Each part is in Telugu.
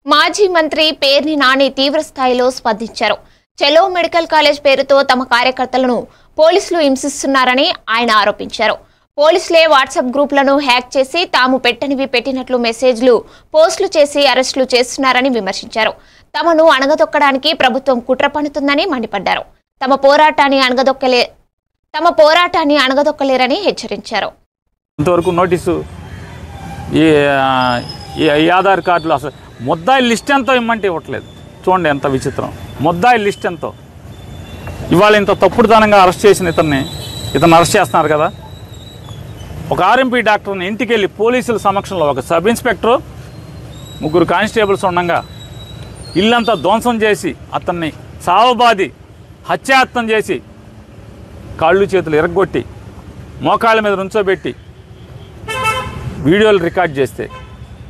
మాజీ మంత్రి పేర్ని నాని తీవ్ర స్థాయిలో స్పందించారు. చెలో మెడికల్ కాలేజ్ పేరుతో తమ కార్యకర్తలను పోలీసులు హింసిస్తున్నారని ఆయన ఆరోపించారు. పోలీసులే వాట్సాప్ గ్రూపులను హ్యాక్ చేసి తాము పెట్టనివి పెట్టినట్లు మెసేజ్లు పోస్టులు చేసి అరెస్టులు చేస్తున్నారని విమర్శించారు. తమను అణగదొక్కడానికి ప్రభుత్వం కుట్ర పన్నుతుందని మండిపడ్డారు. తమ పోరాటాన్ని అణగదొక్కలేరని హెచ్చరించారు. ఇంతవరకు నోటీసు ఈ ఆధార్ కార్డులు అసలు ముద్దాయి లిస్ట్ ఎంతో ఇమ్మంటే ఇవ్వట్లేదు. చూడండి ఎంత విచిత్రం. ముద్దాయి లిస్ట్ ఎంతో ఇవాళ ఇంత తప్పుడుతనంగా అరెస్ట్ చేసిన ఇతన్ని అరెస్ట్ చేస్తున్నారు కదా. ఒక ఆర్ఎంపీ డాక్టర్ని ఇంటికి వెళ్ళి పోలీసుల సమక్షంలో ఒక సబ్ ఇన్స్పెక్టరు 3 కానిస్టేబుల్స్ ఉండగా ఇల్లంతా ధ్వంసం చేసి అతన్ని సావబాది హత్యాయత్నం చేసి కాళ్ళు చేతులు ఇరగ్గొట్టి మోకాళ్ళ మీద నుంచోబెట్టి వీడియోలు రికార్డ్ చేస్తే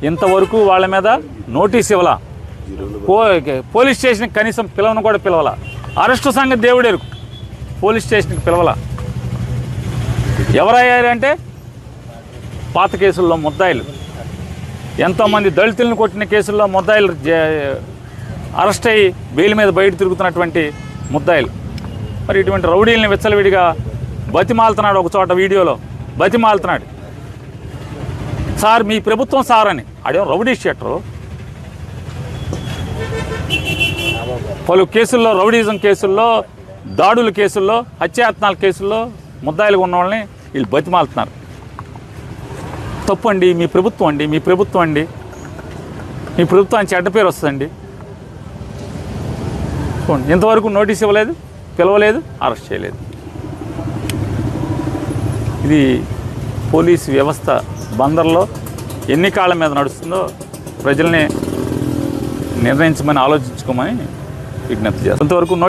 ఇంతవరకు వాళ్ళ మీద నోటీస్ ఇవ్వాల. పోలీస్ స్టేషన్కి కనీసం పిలవను కూడా పిలవాల. అరెస్టు సంగతి దేవుడెరుకు, పోలీస్ స్టేషన్కి పిలవాల. ఎవరయ్యారంటే పాత కేసుల్లో ముద్దాయిలు, ఎంతోమంది దళితులను కొట్టిన కేసుల్లో ముద్దాయిలు అరెస్ట్ అయ్యి బెయిల్ మీద బయట తిరుగుతున్నటువంటి ముద్దాయిలు. మరి ఇటువంటి రౌడీల్ని విచ్చలవిడిగా బతిమాలుతున్నాడు. ఒక చోట వీడియోలో బతిమాలుతున్నాడు. సార్ మీ ప్రభుత్వం సార్ అని. ఆడేం రౌడీ షీటరు. పలు కేసుల్లో, రౌడీజం కేసుల్లో, దాడుల కేసుల్లో, హత్యాయత్నాల కేసుల్లో ముద్దాయిలుగా ఉన్న వాళ్ళని వీళ్ళు బతిమాలుతున్నారు. తప్పు అండి. మీ ప్రభుత్వం అండి, మీ ప్రభుత్వానికి చెడ్డ పేరు వస్తుందండి. చూడండి, ఇంతవరకు నోటీస్ ఇవ్వలేదు, పిలవలేదు, అరెస్ట్ చేయలేదు. ఇది పోలీసు వ్యవస్థ బందర్లో ఎన్ని కాళ్ళ మీద నడుస్తుందో ప్రజల్ని నిర్ణయించమని ఆలోచించుకోమని విజ్ఞప్తి చేస్తారు. ఇంతవరకు